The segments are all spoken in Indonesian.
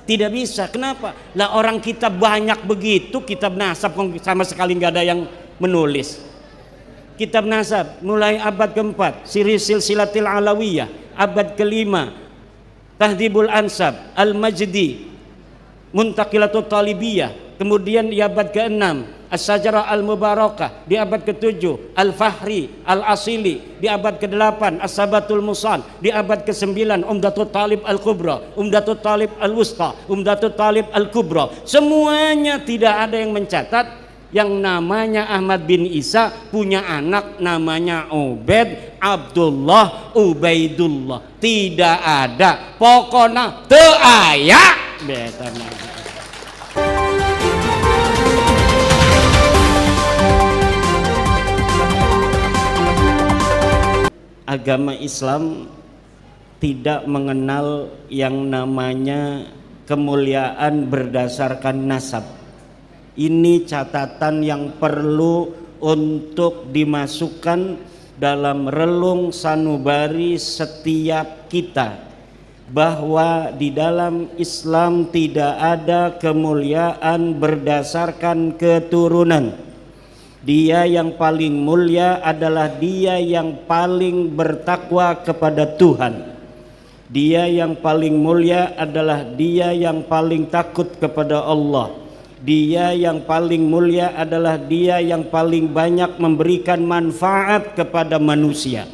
Tidak bisa. Kenapa? Lah orang kita banyak begitu, kitab nasab sama sekali nggak ada yang menulis. Kitab nasab mulai abad keempat, silsilatil alawiyah, abad kelima, Tahdhibul Ansab, Al-Majdi, Muntaqilatul Talibiyah, kemudian di abad ke-6 As-Sajarah Al-Mubarakah, di abad ke-7 Al-Fahri Al-Asili, di abad ke-8 As-Sabatul Musal, di abad ke-9 Umdatul Talib Al-Kubra, Umdatul Talib Al-Wusta, Umdatul Talib Al-Kubra. Semuanya tidak ada yang mencatat yang namanya Ahmad bin Isa punya anak namanya Ubaid, Abdullah, Ubaidullah. Tidak ada. Pokoknya teu aya beta. Agama Islam tidak mengenal yang namanya kemuliaan berdasarkan nasab. Ini catatan yang perlu untuk dimasukkan dalam relung sanubari setiap kita, bahwa di dalam Islam tidak ada kemuliaan berdasarkan keturunan. Dia yang paling mulia adalah dia yang paling bertakwa kepada Tuhan. Dia yang paling mulia adalah dia yang paling takut kepada Allah. Dia yang paling mulia adalah dia yang paling banyak memberikan manfaat kepada manusia.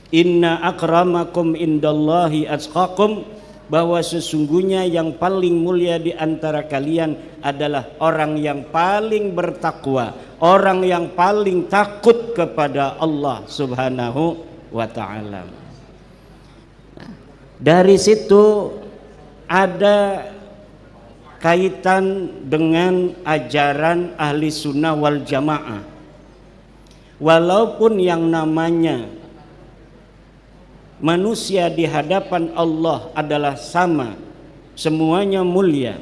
Inna akramakum indallahi atqakum, bahwa sesungguhnya yang paling mulia di antara kalian adalah orang yang paling bertakwa, orang yang paling takut kepada Allah Subhanahu wa ta'ala. Dari situ ada kaitan dengan ajaran ahli sunnah wal jamaah. Walaupun yang namanya manusia di hadapan Allah adalah sama, semuanya mulia.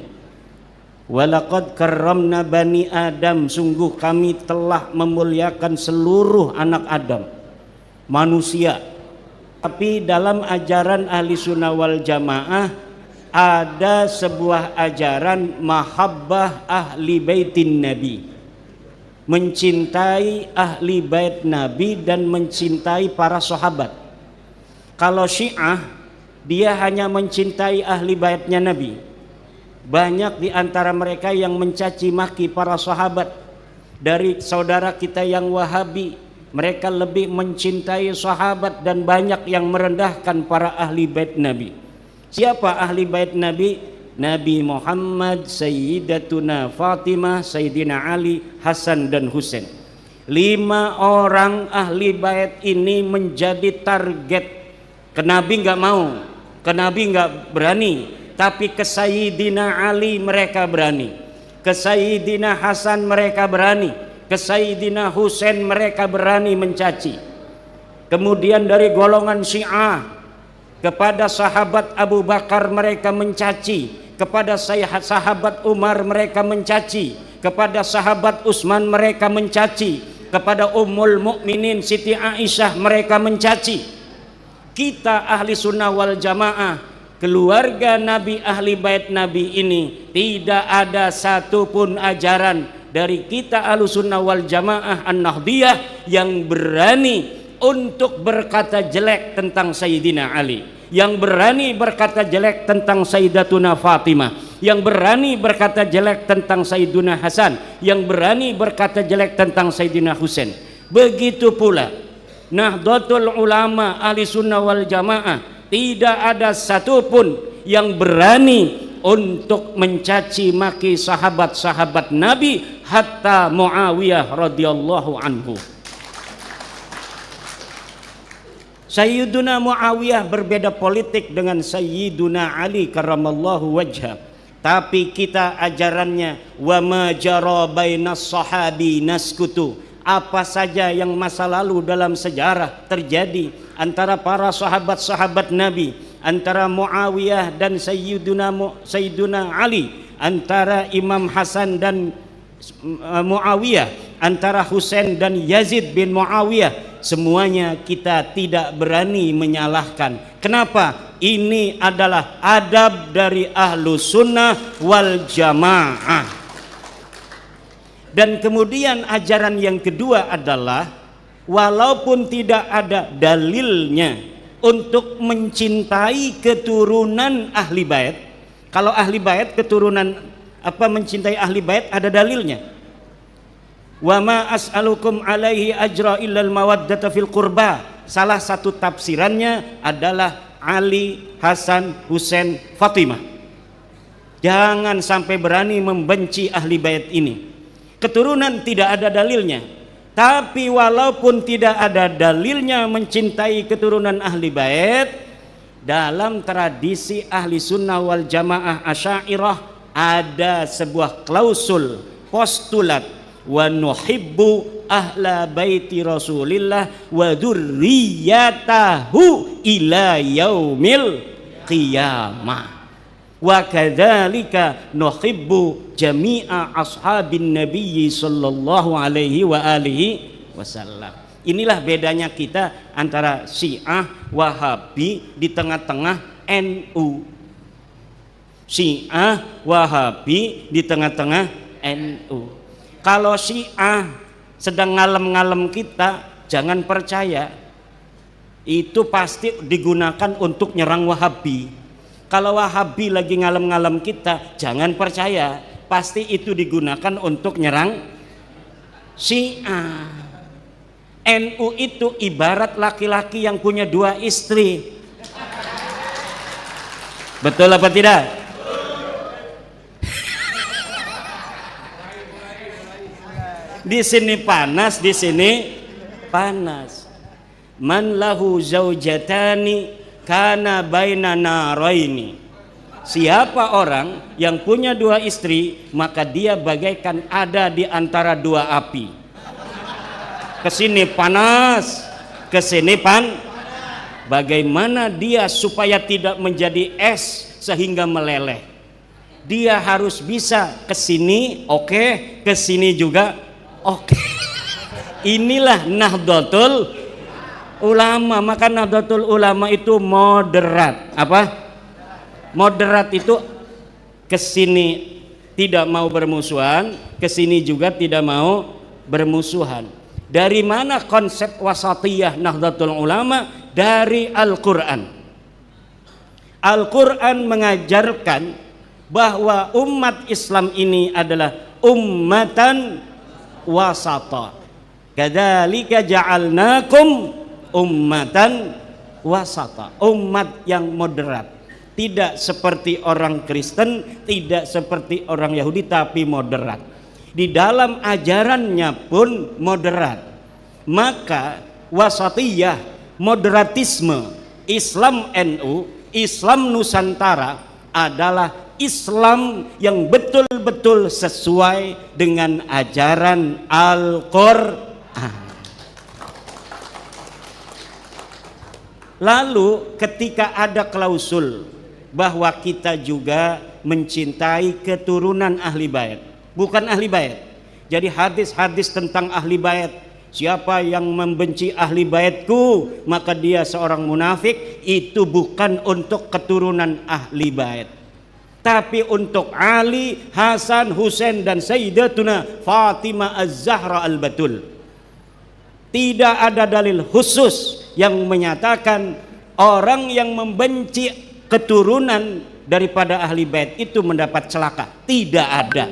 Walaqad karramna bani Adam, sungguh kami telah memuliakan seluruh anak Adam, manusia. Tapi dalam ajaran ahli sunnah wal jamaah ada sebuah ajaran mahabbah ahli baitin nabi, mencintai ahli bait nabi dan mencintai para sahabat. Kalau Syiah, dia hanya mencintai ahli baitnya Nabi. Banyak di antara mereka yang mencaci maki para sahabat. Dari saudara kita yang Wahabi, mereka lebih mencintai sahabat dan banyak yang merendahkan para ahli bait Nabi. Siapa ahli bait Nabi? Nabi Muhammad, Sayyidatuna Fatimah, Sayyidina Ali, Hasan dan Husain. 5 orang ahli bait ini menjadi target. Ke Nabi nggak mau, ke Nabi nggak berani, tapi ke Sayyidina Ali mereka berani, ke Sayyidina Hasan mereka berani, ke Sayyidina Husain mereka berani mencaci. Kemudian dari golongan Syiah, kepada sahabat Abu Bakar mereka mencaci, kepada sahabat Umar mereka mencaci, kepada sahabat Utsman mereka mencaci, kepada Ummul Mukminin Siti Aisyah mereka mencaci. Kita ahli sunnah wal jamaah, keluarga Nabi, ahli bait Nabi ini, tidak ada satupun ajaran dari kita ahli sunnah wal jamaah An-Nahdiyah yang berani untuk berkata jelek tentang Sayyidina Ali, yang berani berkata jelek tentang Sayyidatuna Fatimah, yang berani berkata jelek tentang Sayyiduna Hasan, yang berani berkata jelek tentang Sayyidina Husain. Begitu pula Nahdlatul Ulama ahli sunnah wal jamaah, tidak ada satupun yang berani untuk mencaci maki sahabat-sahabat Nabi, hatta Muawiyah radhiyallahu anhu. Sayyiduna Muawiyah berbeda politik dengan Sayyiduna Ali karramallahu wajhah, tapi kita ajarannya wa ma jara bainas sahabi naskutu, apa saja yang masa lalu dalam sejarah terjadi antara para sahabat-sahabat Nabi, antara Muawiyah dan Sayyiduna Ali, antara Imam Hasan dan Muawiyah, antara Husain dan Yazid bin Muawiyah, semuanya kita tidak berani menyalahkan. Kenapa? Ini adalah adab dari ahlu sunnah wal jamaah. Dan kemudian ajaran yang kedua adalah walaupun tidak ada dalilnya untuk mencintai keturunan ahli bait. Kalau ahli bait keturunan mencintai ahli bait ada dalilnya. Wa ma as'alukum alaihi ajra illal mawaddata fil qurba. Salah satu tafsirannya adalah Ali, Hasan, Husain, Fatimah. Jangan sampai berani membenci ahli bait ini. Keturunan tidak ada dalilnya, tapi walaupun tidak ada dalilnya mencintai keturunan ahli bait, dalam tradisi ahli sunnah wal jamaah Asy'ariyah ada sebuah klausul postulat, wa nuhibbu ahla baiti Rasulillah wa dzurriyyatahu ila yaumil qiyamah. Wa kadzalika nuhibbu jami'a ashabin nabiyyi sallallahu alaihi wa alihi wasallam. Inilah bedanya kita antara Syiah, Wahabi, di tengah-tengah NU. Syiah, Wahabi, di tengah-tengah NU. Kalau Syiah sedang ngalem-ngalem kita, jangan percaya. Itu pasti digunakan untuk nyerang Wahabi. Kalau Wahabi lagi ngalem-ngalem kita, jangan percaya, pasti itu digunakan untuk nyerang Syiah. NU itu ibarat laki-laki yang punya 2 istri. Betul apa tidak? Di sini panas, di sini panas. Man lahu zaujatani kana baina naraini. Siapa orang yang punya 2 istri, maka dia bagaikan ada di antara 2 api. Kesini panas, kesini bagaimana dia supaya tidak menjadi es sehingga meleleh? Dia harus bisa kesini oke, kesini juga oke. Inilah Nahdlatul Ulama. Maka Nahdlatul Ulama itu moderat. Apa? Moderat itu kesini tidak mau bermusuhan, kesini juga tidak mau bermusuhan. Dari mana konsep wasatiyah Nahdlatul Ulama? Dari Al-Quran. Al-Quran mengajarkan bahwa umat Islam ini adalah ummatan wasata. Kadzalika ja'alnakum ummatan wasata. Umat yang moderat. Tidak seperti orang Kristen, tidak seperti orang Yahudi, tapi moderat. Di dalam ajarannya pun moderat. Maka wasatiyah, moderatisme Islam NU, Islam Nusantara adalah Islam yang betul-betul sesuai dengan ajaran Al-Quran. Lalu ketika ada klausul bahwa kita juga mencintai keturunan ahli bait, bukan ahli bait. Jadi hadis-hadis tentang ahli bait, siapa yang membenci ahli baitku maka dia seorang munafik, itu bukan untuk keturunan ahli bait, tapi untuk Ali, Hasan, Husain dan Sayyidatuna Fatimah Az-Zahra Al-Batul. Tidak ada dalil khusus yang menyatakan orang yang membenci keturunan daripada ahli bait itu mendapat celaka. Tidak ada.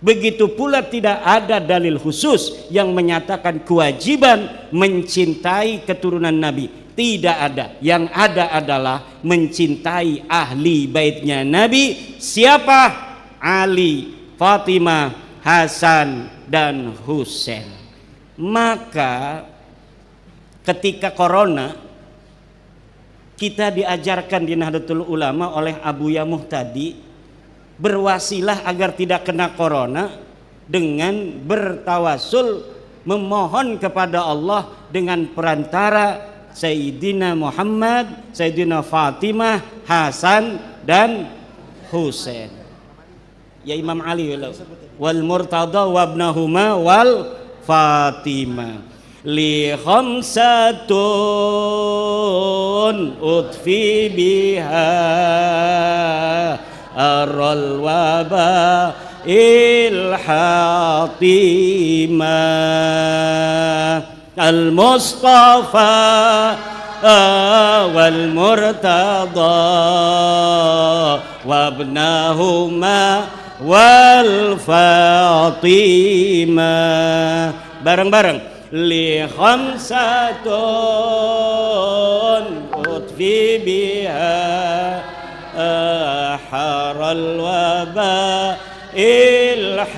Begitu pula tidak ada dalil khusus yang menyatakan kewajiban mencintai keturunan Nabi. Tidak ada. Yang ada adalah mencintai ahli baitnya Nabi. Siapa? Ali, Fatimah, Hasan dan Husain. Maka ketika corona, kita diajarkan di Nahdlatul Ulama oleh Abu Yamuh tadi, berwasilah agar tidak kena corona dengan bertawasul, memohon kepada Allah dengan perantara Sayyidina Muhammad, Sayyidina Fatimah, Hasan dan Husain. Ya Imam Ali wal Murtada wabnahuma wal Fatimah. li khamsatun utfi biha aral waba ilhatimah al-Mustafa wal Murtada wabnahuma wal Fatimah. Bareng-bareng. Li khamsatun utfi biha haral waba ilhatimah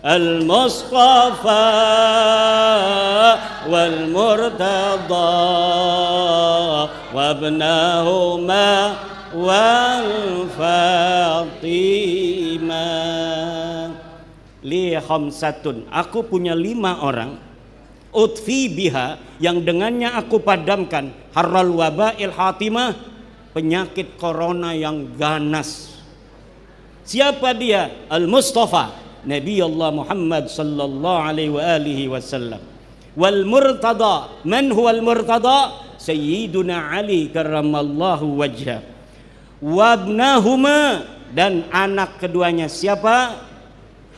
al-Mustafa wal Murtada wabnahuma wal Fatimah. Li khamsatun, aku punya 5 orang, utfi biha, yang dengannya aku padamkan harral wabail hatimah, penyakit corona yang ganas. Siapa dia? Al-Mustafa, Nabi Allah Muhammad sallallahu alaihi wasallam. Wal Murtada, man huwa al-Murtada? Sayyiduna Ali karramallahu wajhah. Wabnahuma, dan anak keduanya siapa?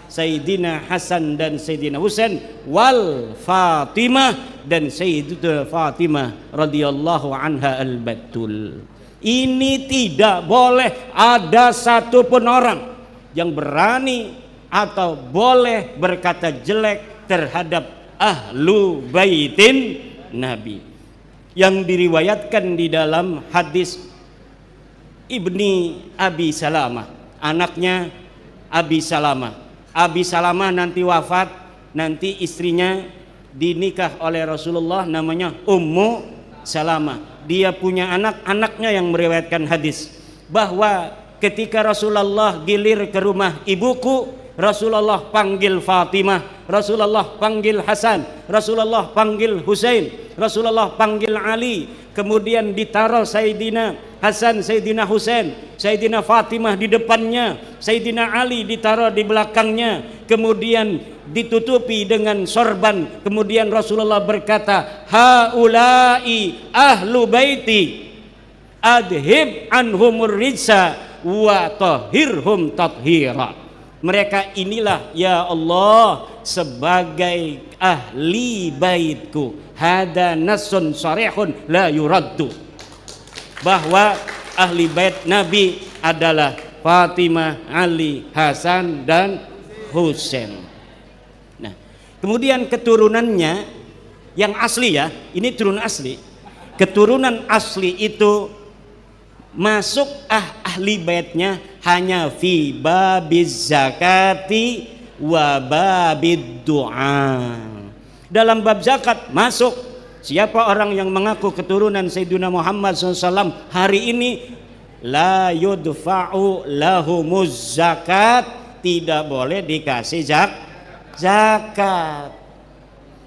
Sayyidina Hasan dan Sayyidina Husain. Wal Fatimah, dan Sayyidatul Fatimah radhiyallahu anha al-Batul. Ini tidak boleh ada satupun orang yang berani atau boleh berkata jelek terhadap ahlu baitin Nabi. Yang diriwayatkan di dalam hadis Ibni Abi Salamah, anaknya Abi Salamah. Abi Salamah nanti wafat, nanti istrinya dinikah oleh Rasulullah, namanya Ummu Salamah. Dia punya anak, anaknya yang meriwayatkan hadis bahwa ketika Rasulullah gilir ke rumah ibuku, Rasulullah panggil Fatimah, Rasulullah panggil Hasan, Rasulullah panggil Husain, Rasulullah panggil Ali, kemudian ditaruh Sayyidina Hasan, Sayyidina Husain, Sayyidina Fatimah di depannya, Sayyidina Ali ditaruh di belakangnya, kemudian ditutupi dengan sorban. Kemudian Rasulullah berkata, haulai ahlu baiti adhib anhumur rijsa wa tahhirhum tathira. Mereka inilah ya Allah sebagai ahli baitku. Hada nasun sarihun la yuraddu, bahwa ahli bait Nabi adalah Fatimah, Ali, Hasan dan Husain. Nah, kemudian keturunannya yang asli, ya, ini turunan asli. Keturunan asli itu masuk ahli baitnya hanya fi babiz zakati wa babid du'a. Dalam bab zakat masuk. Siapa orang yang mengaku keturunan Sayyidina Muhammad SAW hari ini, la yudfa'u lahumuz zakat, tidak boleh dikasih zakat.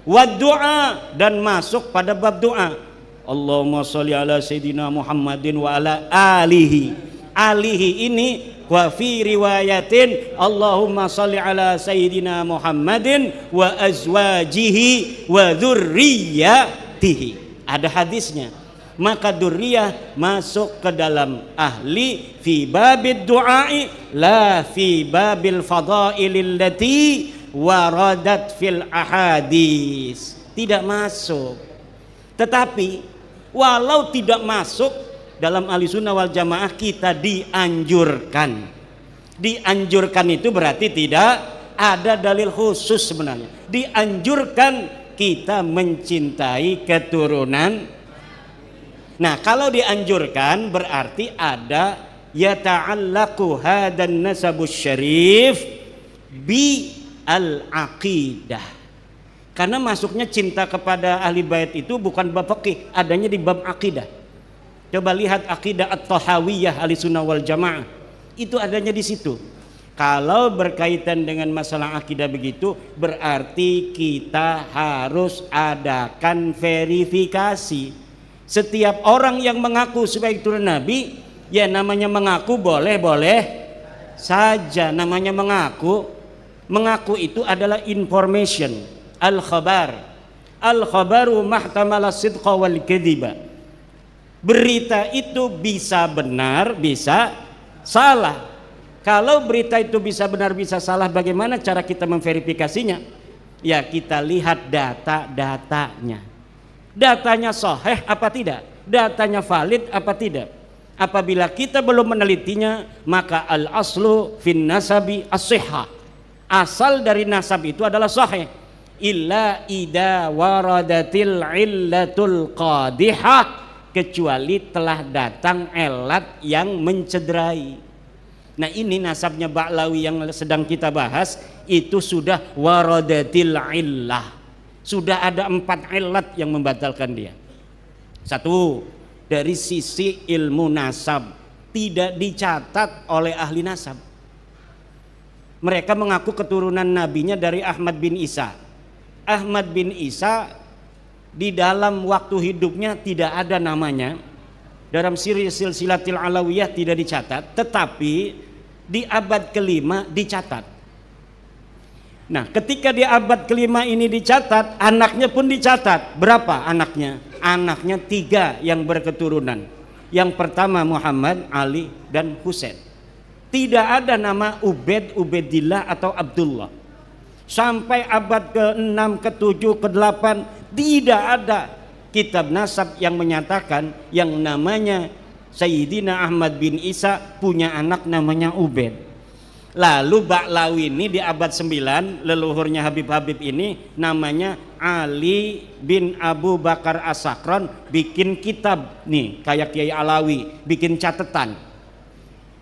Wa du'a, dan masuk pada bab doa. Allahumma sholli ala Sayyidina Muhammadin wa ala alihi. Alihi ini wa fi riwayatin Allahumma sholli ala Sayyidina Muhammadin wa azwajihi wa dzurriyyatihi. Ada hadisnya. Maka dzurriyyah masuk ke dalam ahli fi babid du'ai, la fi babil fadailil lati waradat fil ahadis. Tidak masuk. Tetapi walau tidak masuk, dalam ahli sunnah wal jamaah kita dianjurkan. Dianjurkan itu berarti tidak ada dalil khusus sebenarnya. Dianjurkan kita mencintai keturunan. Nah, kalau dianjurkan berarti ada yata'allaqu hadan nasabus syarif bi al-aqidah. Karena masuknya cinta kepada ahli bait itu bukan bab fikih, adanya di bab akidah. Coba lihat akidah at-Tahawiyah ahli sunnah wal jamaah, itu adanya di situ. Kalau berkaitan dengan masalah akidah begitu, berarti kita harus adakan verifikasi. Setiap orang yang mengaku sebagai turun Nabi, ya namanya mengaku, boleh-boleh saja namanya mengaku. Mengaku itu adalah information, al-khabar. Al-khabaru mahtamala sidqa wal kadhiba. Berita itu bisa benar, bisa salah. Kalau berita itu bisa benar, bisa salah, bagaimana cara kita memverifikasinya? Ya, kita lihat data-datanya. Datanya sahih apa tidak? Datanya valid apa tidak? Apabila kita belum menelitinya, maka al-aslu fin nasabi as-sihhah. Asal dari nasab itu adalah sahih. Illa idza waradatil illatul qadihah, kecuali telah datang elat yang mencederai. Nah, ini nasabnya Ba'lawi yang sedang kita bahas, itu sudah waradatil illah. Sudah ada 4 ilat yang membatalkan dia. Satu, dari sisi ilmu nasab tidak dicatat oleh ahli nasab. Mereka mengaku keturunan nabinya dari Ahmad bin Isa. Ahmad bin Isa di dalam waktu hidupnya tidak ada namanya, dalam silsilatil alawiyah tidak dicatat, tetapi di abad kelima dicatat. Nah, ketika di abad kelima ini dicatat, anaknya pun dicatat. Berapa anaknya? Anaknya 3 yang berketurunan. Yang pertama Muhammad, Ali, dan Husain. Tidak ada nama Ubaid, Ubaidillah atau Abdullah. Sampai abad ke-6, ke-7, ke-8 tidak ada kitab nasab yang menyatakan yang namanya Sayyidina Ahmad bin Isa punya anak namanya Ubaid. Lalu Ba'lawi ini di abad 9, leluhurnya Habib-Habib ini namanya Ali bin Abu Bakar As-Sakran, bikin kitab nih kayak Kiai Alawi, bikin catatan.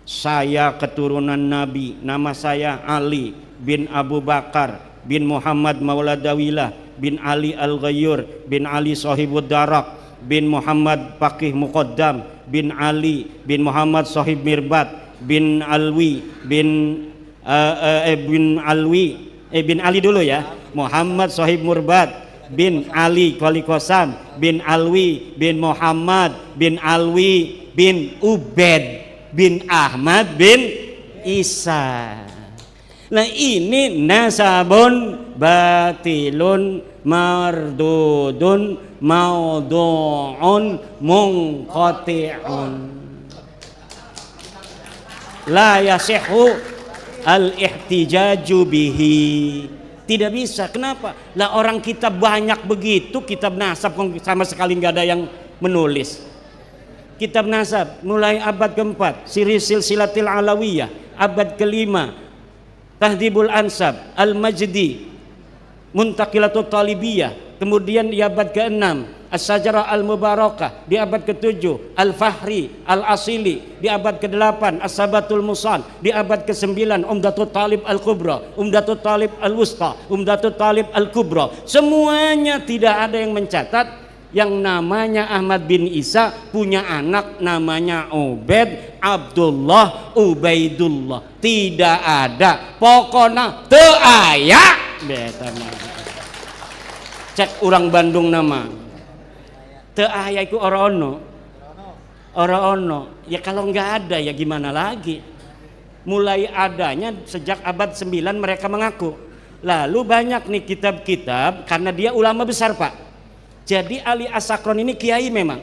Saya keturunan Nabi, nama saya Ali bin Abu Bakar bin Muhammad Mauladawilah bin Ali Al-Ghayyur bin Ali Sahibud Darak bin Muhammad Faqih Muqaddam bin Ali bin Muhammad Sahib Mirbat bin Alwi bin Ali dulu ya, Muhammad Sahib Murbat bin Ali Wali Qasam bin Alwi bin Muhammad bin Alwi bin Ubaid bin Ahmad bin Isa. Nah, ini nasabun batilun mardudun maudu'un munqati'un la yasihhu al-ihtijaju bihi. Tidak bisa. Kenapa? Lah, orang kita banyak begitu kitab nasab sama sekali nggak ada yang menulis. Kitab nasab mulai abad ke-4 silsilatil alawiyah, abad ke-5 Tahdhibul Ansab, Al-Majdi, Muntaqilatut Talibiyah, kemudian di abad ke-6 As-Sajarah Al-Mubarakah, di abad ke-7 Al-Fahri Al-Asili, di abad ke-8 As-Sabatul Musal, di abad ke-9 Umdatul Talib Al-Kubra, Umdatul Talib Al-Wusta, Umdatul Talib Al-Kubra. Semuanya tidak ada yang mencatat yang namanya Ahmad bin Isa punya anak namanya Ubaid, Abdullah, Ubaidullah. Tidak ada, pokoknya teu aya. Cek orang Bandung nama teu aya iku ora ono. Ya kalau nggak ada ya gimana lagi. Mulai adanya sejak abad 9 mereka mengaku. Lalu banyak nih kitab-kitab, karena dia ulama besar Pak. Jadi Ali As-Sakran ini kiai memang.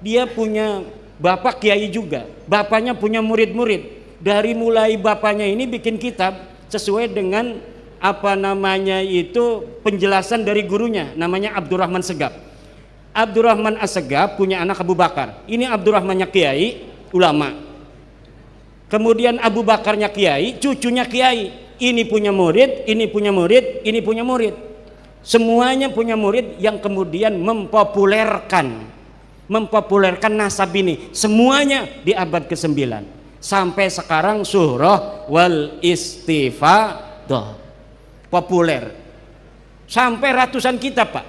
Dia punya bapak kiai juga. Bapaknya punya murid-murid. Dari mulai bapaknya ini bikin kitab sesuai dengan apa namanya itu penjelasan dari gurunya, namanya Abdurrahman Segaf. Abdurrahman As-Segaf punya anak Abu Bakar. Ini Abdurrahmannya kiai, ulama. Kemudian Abu Bakarnya kiai, cucunya kiai. Ini punya murid, ini punya murid, ini punya murid. Semuanya punya murid yang kemudian mempopulerkan nasab ini. Semuanya di abad ke-9 sampai sekarang Syuhrah wal Istifadah populer sampai ratusan kitab Pak.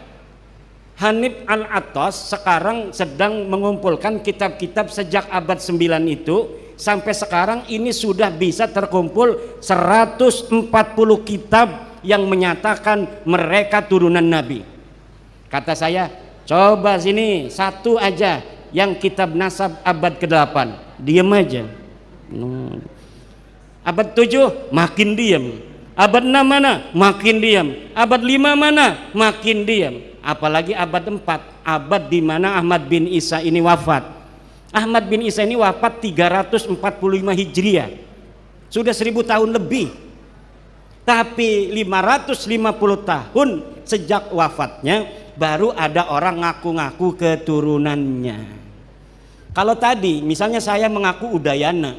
Hanif Al-Attas sekarang sedang mengumpulkan kitab-kitab sejak abad 9 itu sampai sekarang ini sudah bisa terkumpul 140 kitab yang menyatakan mereka turunan Nabi. Kata saya, coba sini satu aja yang kitab nasab abad ke-8, diam aja. Abad 7 makin diam, Abad 6 mana? Makin diam. Abad 5 mana? Makin diam. Apalagi abad 4, abad di mana Ahmad bin Isa ini wafat. Ahmad bin Isa ini wafat 345 Hijriah. Sudah 1000 tahun lebih. Tapi 550 tahun sejak wafatnya baru ada orang ngaku-ngaku keturunannya. Kalau tadi misalnya saya mengaku Udayana,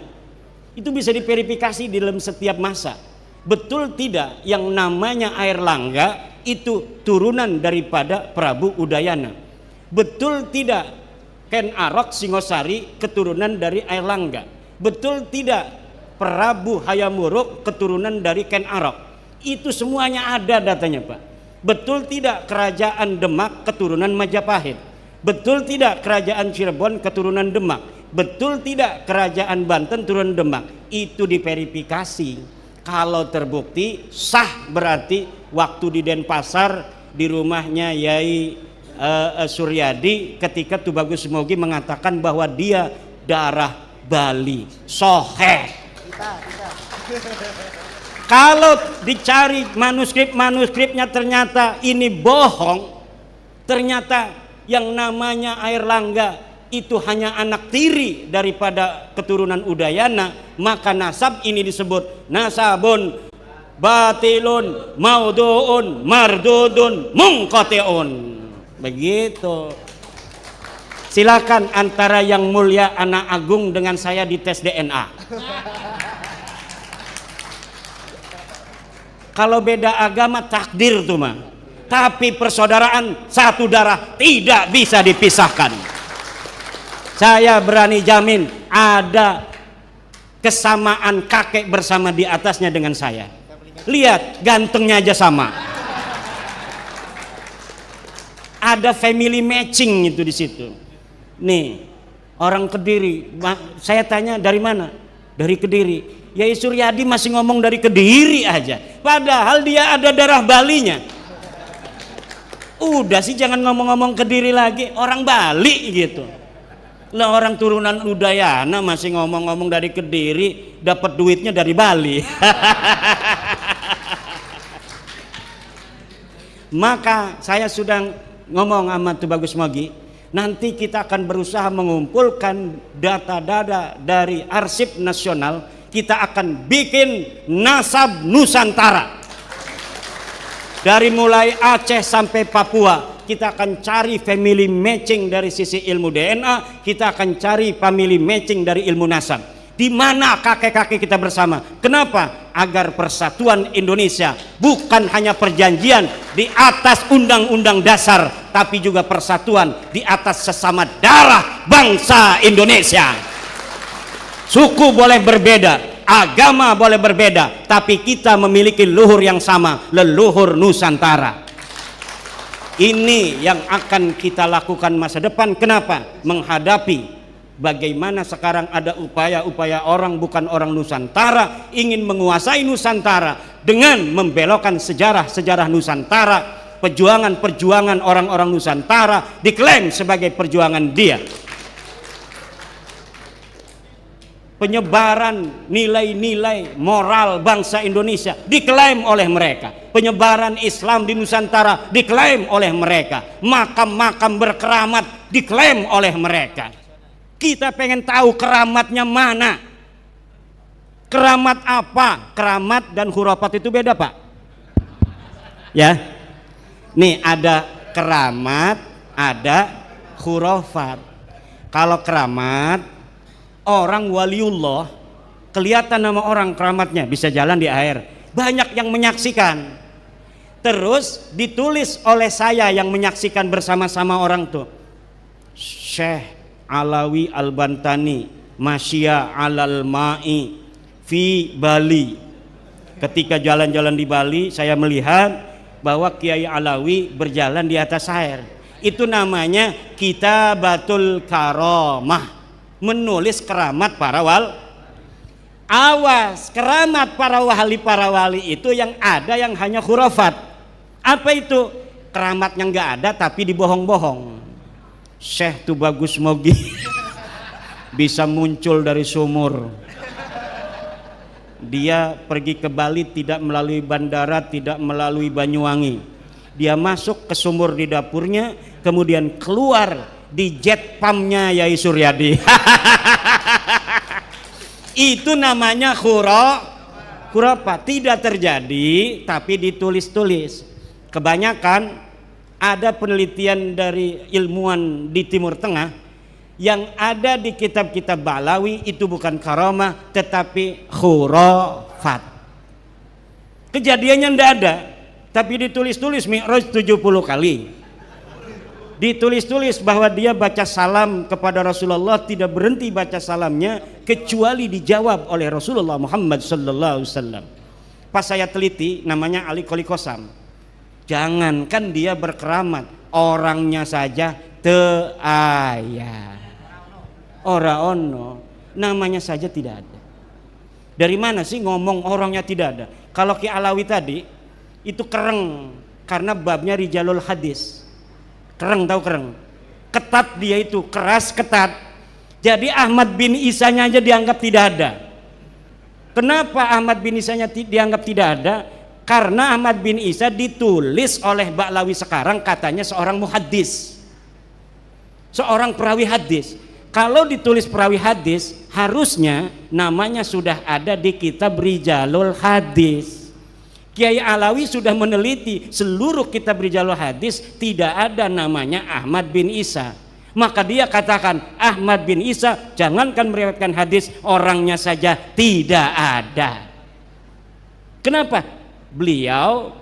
itu bisa diverifikasi di dalam setiap masa. Betul tidak yang namanya Airlangga itu turunan daripada Prabu Udayana? Betul tidak Ken Arok Singosari keturunan dari Airlangga? Betul tidak Prabu Hayamuruk keturunan dari Ken Arok? Itu semuanya ada datanya, Pak. Betul tidak kerajaan Demak keturunan Majapahit? Betul tidak kerajaan Cirebon keturunan Demak? Betul tidak kerajaan Banten turunan Demak? Itu diverifikasi. Kalau terbukti sah, berarti waktu di Denpasar di rumahnya Yai Suryadi ketika Tubagus Mogi mengatakan bahwa dia darah Bali, soheh. Kalau dicari manuskripnya ternyata ini bohong, ternyata yang namanya Airlangga itu hanya anak tiri daripada keturunan Udayana, maka nasab ini disebut nasabun batilun mauduun mardudun mungqatiun. Begitu. Silakan antara yang mulia anak agung dengan saya dites DNA. Kalau beda agama takdir tuh mah. Tapi persaudaraan satu darah tidak bisa dipisahkan. Saya berani jamin ada kesamaan kakek bersama di atasnya dengan saya. Lihat, gantengnya aja sama. Ada family matching itu di situ. Nih, orang Kediri. Saya tanya dari mana? Dari Kediri. Yai Suryadi masih ngomong dari Kediri aja. Padahal dia ada darah Balinya. Udah sih jangan ngomong-ngomong Kediri lagi, orang Bali gitu. Lah orang turunan Udayana masih ngomong-ngomong dari Kediri, dapat duitnya dari Bali. Maka saya sudah ngomong sama Tubagus Mogi, nanti kita akan berusaha mengumpulkan data-data dari arsip nasional. Kita akan bikin nasab Nusantara. Dari mulai Aceh sampai Papua. Kita akan cari family matching dari sisi ilmu DNA, kita akan cari family matching dari ilmu nasab. Di mana kakek-kakek kita bersama? Kenapa? Agar persatuan Indonesia bukan hanya perjanjian di atas undang-undang dasar, tapi juga persatuan di atas sesama darah bangsa Indonesia. Suku boleh berbeda, agama boleh berbeda, tapi kita memiliki luhur yang sama, leluhur Nusantara. Ini yang akan kita lakukan masa depan. Kenapa? Menghadapi bagaimana sekarang ada upaya-upaya orang bukan orang Nusantara ingin menguasai Nusantara dengan membelokkan sejarah-sejarah Nusantara, perjuangan-perjuangan orang-orang Nusantara diklaim sebagai perjuangan dia. Penyebaran nilai-nilai moral bangsa Indonesia diklaim oleh mereka. Penyebaran Islam di Nusantara diklaim oleh mereka. Makam-makam berkeramat diklaim oleh mereka. Kita pengen tahu keramatnya mana. Keramat apa? Keramat dan khurafat itu beda, Pak. Ya. Nih ada keramat, ada khurafat. Kalau keramat, orang waliullah kelihatan nama orang keramatnya, bisa jalan di air, banyak yang menyaksikan, terus ditulis oleh saya yang menyaksikan bersama-sama orang tuh, Syekh Alawi Al-Bantani Masya alal ma'i fi Bali. Ketika jalan-jalan di Bali saya melihat bahwa Kiai Alawi berjalan di atas air. Itu namanya Kitabatul Karamah, menulis keramat para wali. Awas, keramat para wali itu yang ada yang hanya khurafat. Apa itu? Keramatnya nggak ada tapi dibohong-bohong. Syekh Tubagus Mogi bisa muncul dari sumur. Dia pergi ke Bali tidak melalui bandara, tidak melalui Banyuwangi. Dia masuk ke sumur di dapurnya, kemudian keluar di jet pumpnya Yai Suryadi. Itu namanya khurafat. Tidak terjadi tapi ditulis-tulis. Kebanyakan ada penelitian dari ilmuwan di Timur Tengah yang ada di kitab-kitab Ba'lawi itu bukan karamah tetapi khurafat. Kejadiannya tidak ada tapi ditulis-tulis Mi'raj 70 kali. Ditulis-tulis bahwa dia baca salam kepada Rasulullah, tidak berhenti baca salamnya kecuali dijawab oleh Rasulullah Muhammad sallallahu alaihi wasallam. Pas saya teliti, namanya Ali Qoli Qosam. Jangankan dia berkeramat, orangnya saja teu aya. Ora ono, namanya saja tidak ada. Dari mana sih ngomong orangnya tidak ada? Kalau Ki Alawi tadi itu kereng karena babnya rijalul hadis. Kereng, tahu kereng? Ketat dia itu, keras ketat. Jadi Ahmad bin Isanya aja dianggap tidak ada. Kenapa Ahmad bin Isanya dianggap tidak ada? Karena Ahmad bin Isa ditulis oleh Ba'lawi sekarang katanya seorang muhaddis, seorang perawi hadis. Kalau ditulis perawi hadis harusnya namanya sudah ada di kitab Rijalul Hadis. Kiai Alawi sudah meneliti seluruh kitab Rijalul Hadis, tidak ada namanya Ahmad bin Isa. Maka dia katakan Ahmad bin Isa jangankan meriwayatkan hadis, orangnya saja tidak ada. Kenapa? Beliau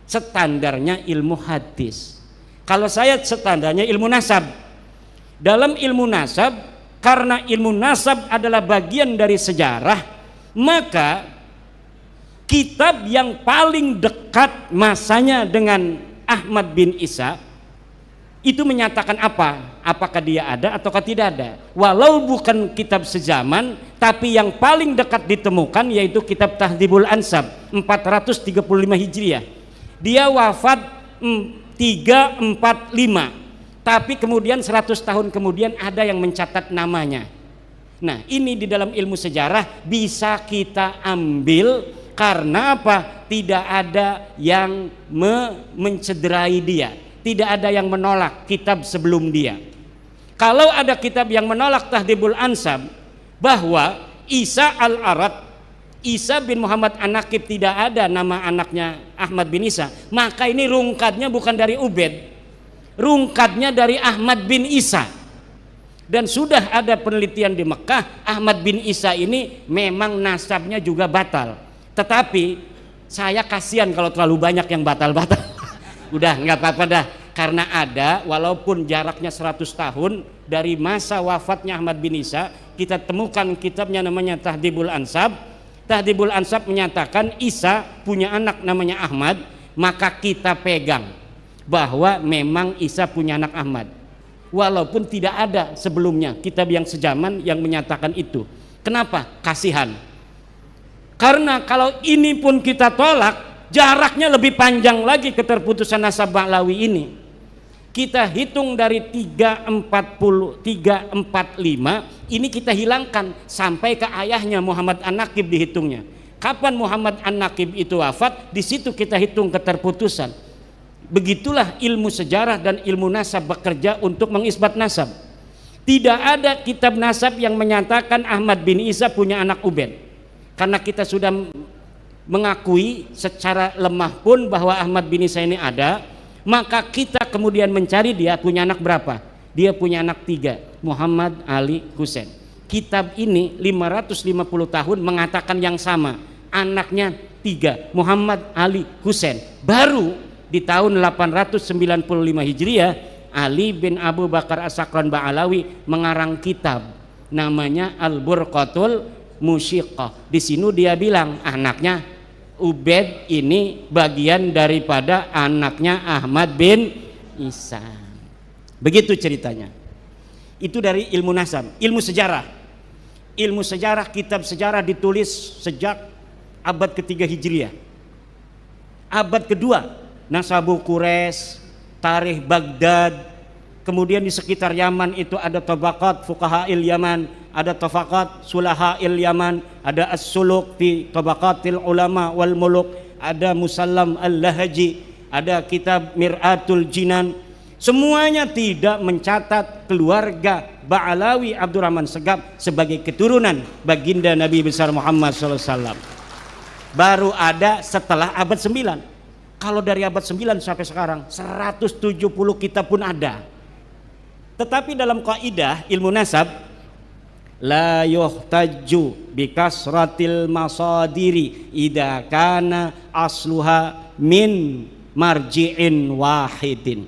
standarnya ilmu hadis. Kalau saya standarnya ilmu nasab. Dalam ilmu nasab, karena ilmu nasab adalah bagian dari sejarah, maka kitab yang paling dekat masanya dengan Ahmad bin Isa itu menyatakan apa? Apakah dia ada ataukah tidak ada? Walau bukan kitab sezaman, tapi yang paling dekat ditemukan yaitu kitab Tahdhibul Ansab 435 Hijriah. Dia wafat 345. Tapi kemudian 100 tahun kemudian ada yang mencatat namanya. Nah, ini di dalam ilmu sejarah bisa kita ambil. Karena apa? Tidak ada yang mencederai dia, tidak ada yang menolak kitab sebelum dia. Kalau ada kitab yang menolak Tahdhibul Ansab bahwa Isa al-Arad, Isa bin Muhammad An-Naqib tidak ada nama anaknya Ahmad bin Isa, maka ini rungkatnya bukan dari Ubed, rungkatnya dari Ahmad bin Isa. Dan sudah ada penelitian di Mekah, Ahmad bin Isa ini memang nasabnya juga batal. Tetapi saya kasihan kalau terlalu banyak yang batal-batal. Udah nggak apa-apa dah, karena ada walaupun jaraknya 100 tahun dari masa wafatnya Ahmad bin Isa, kita temukan kitabnya namanya Tahdhibul Ansab. Tahdhibul Ansab menyatakan Isa punya anak namanya Ahmad, maka kita pegang bahwa memang Isa punya anak Ahmad. Walaupun tidak ada sebelumnya kitab yang sejaman yang menyatakan itu. Kenapa? Kasihan. Karena kalau ini pun kita tolak, jaraknya lebih panjang lagi keterputusan nasab Ba'lawi ini. Kita hitung dari 345, ini kita hilangkan sampai ke ayahnya Muhammad An-Naqib dihitungnya. Kapan Muhammad An-Naqib itu wafat, di situ kita hitung keterputusan. Begitulah ilmu sejarah dan ilmu nasab bekerja untuk mengisbat nasab. Tidak ada kitab nasab yang menyatakan Ahmad bin Isa punya anak Ubed. Karena kita sudah mengakui secara lemah pun bahwa Ahmad bin Isa ini ada, maka kita kemudian mencari dia punya anak berapa. Dia punya anak 3, Muhammad, Ali, Husain. Kitab ini 550 tahun mengatakan yang sama, anaknya 3, Muhammad, Ali, Husain. Baru di tahun 895 Hijriah, Ali bin Abu Bakar As-Sakran Ba'alawi mengarang kitab namanya Al-Burqatul Musyiqah. Di sini dia bilang anaknya Ubed ini bagian daripada anaknya Ahmad bin Isa. Begitu ceritanya. Itu dari ilmu nasab. Ilmu sejarah, ilmu sejarah, kitab sejarah ditulis sejak abad ke-3 Hijriah. Abad kedua Nasabu Quraisy, Tarikh Baghdad, kemudian di sekitar Yaman itu ada Tabaqat Fuqaha'il Yaman, ada Tabaqat Sulaha'il Yaman, ada As-Suluk fi Tabaqatil Ulama wal Muluk, ada Musallam Al-Lahaji, ada kitab Mir'atul Jinan. Semuanya tidak mencatat keluarga Ba'alawi Abdurrahman Segaf sebagai keturunan baginda Nabi besar Muhammad SAW. Baru ada setelah abad 9. Kalau dari abad 9 sampai sekarang 170 kitab pun ada. Tetapi dalam kaidah ilmu nasab, la yuhtaju bi kasratil masadiri idza kana asluha min marji'in wahidin.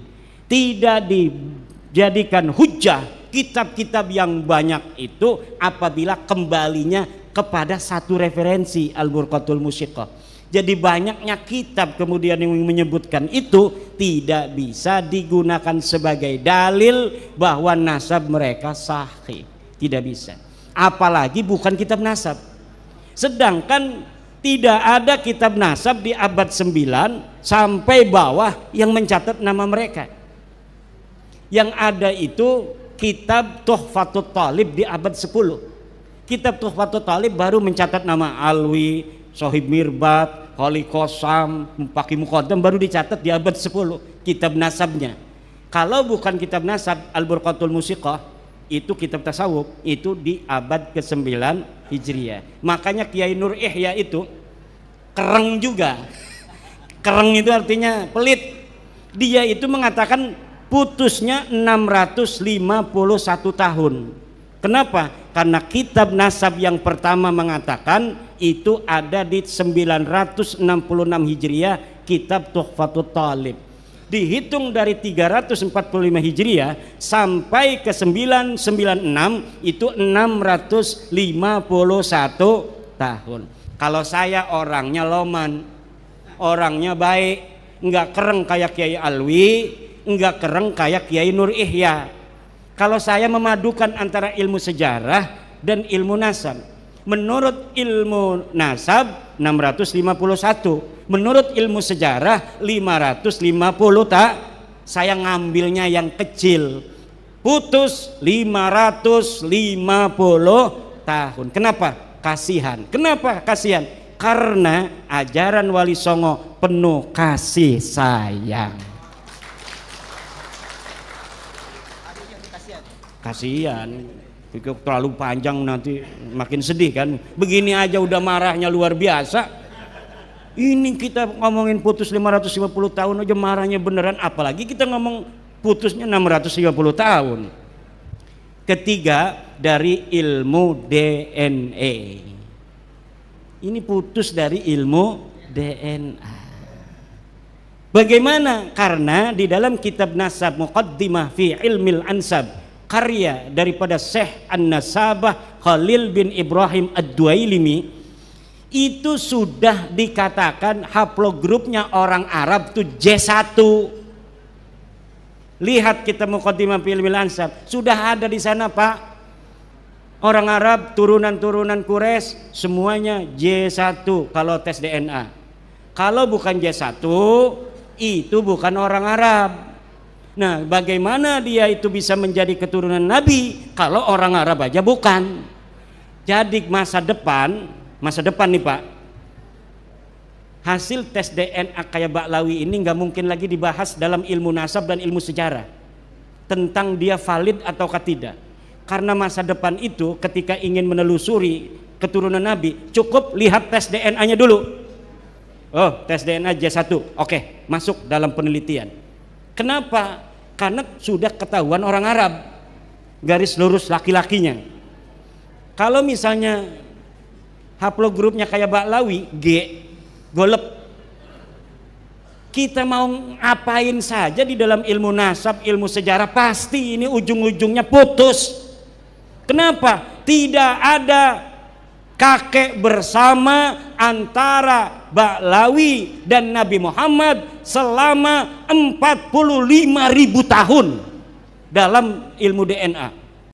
Tidak dijadikan hujjah kitab-kitab yang banyak itu apabila kembalinya kepada satu referensi, Al-Burqatul Musyiqqah. Jadi banyaknya kitab kemudian yang menyebutkan itu tidak bisa digunakan sebagai dalil bahwa nasab mereka sahih. Tidak bisa. Apalagi bukan kitab nasab. Sedangkan tidak ada kitab nasab di abad 9 sampai bawah yang mencatat nama mereka. Yang ada itu kitab Tuhfatut Talib di abad 10. Kitab Tuhfatut Talib baru mencatat nama Alwi, Sohib Mirbat, Khali Qasam, Paki Muqaddam baru dicatat di abad 10 kitab nasabnya. Kalau bukan kitab nasab, Al-Burqatul Musyiqqah itu kitab tasawuf, itu di abad ke-9 Hijriah. Makanya Kiai Nur Ihya itu kereng juga. Kereng itu artinya pelit. Dia itu mengatakan putusnya 651 tahun. Kenapa? Karena kitab nasab yang pertama mengatakan itu ada di 966 Hijriah, kitab Tuhfatut Talib. Dihitung dari 345 Hijriah sampai ke 996 itu 651 tahun. Kalau saya orangnya loman, orangnya baik, enggak kereng kayak Kiai Alwi, enggak kereng kayak Kiai Nur Ihya. Kalau saya memadukan antara ilmu sejarah dan ilmu nasab, menurut ilmu nasab 651, menurut ilmu sejarah 550 tak, saya ngambilnya yang kecil, putus 550 tahun. Kenapa? Kasihan. Kenapa kasihan? Karena ajaran Wali Songo penuh kasih sayang. Kasihan, terlalu panjang nanti makin sedih kan. Begini aja udah marahnya luar biasa. Ini kita ngomongin putus 550 tahun aja marahnya beneran, apalagi kita ngomong putusnya 650 tahun. Ketiga, dari ilmu DNA. Ini putus dari ilmu DNA. Bagaimana? Karena di dalam kitab Nasab Muqaddimah fi Ilmil Ansab, karya daripada Syekh An-Nasabah Khalil bin Ibrahim Ad-Duailimi, itu sudah dikatakan haplogrupnya orang Arab itu J1. Lihat kita Muqaddimah fi Ilmil Ansab, sudah ada di sana Pak. Orang Arab turunan-turunan Quraisy semuanya J1 kalau tes DNA. Kalau bukan J1 itu bukan orang Arab. Nah, bagaimana dia itu bisa menjadi keturunan Nabi kalau orang Arab aja bukan? Jadi masa depan nih Pak, hasil tes DNA kayak Ba'lawi ini nggak mungkin lagi dibahas dalam ilmu nasab dan ilmu sejarah tentang dia valid ataukah tidak. Karena masa depan itu ketika ingin menelusuri keturunan Nabi, cukup lihat tes DNA-nya dulu. Oh, tes DNA J1, oke, masuk dalam penelitian. Kenapa? Karena sudah ketahuan orang Arab, garis lurus laki-lakinya. Kalau misalnya haplogrupnya kayak Ba'lawi, G, golep. Kita mau ngapain saja di dalam ilmu nasab, ilmu sejarah, pasti ini ujung-ujungnya putus. Kenapa? Tidak ada kakek bersama antara Ba'lawi dan Nabi Muhammad selama 45.000 tahun dalam ilmu DNA.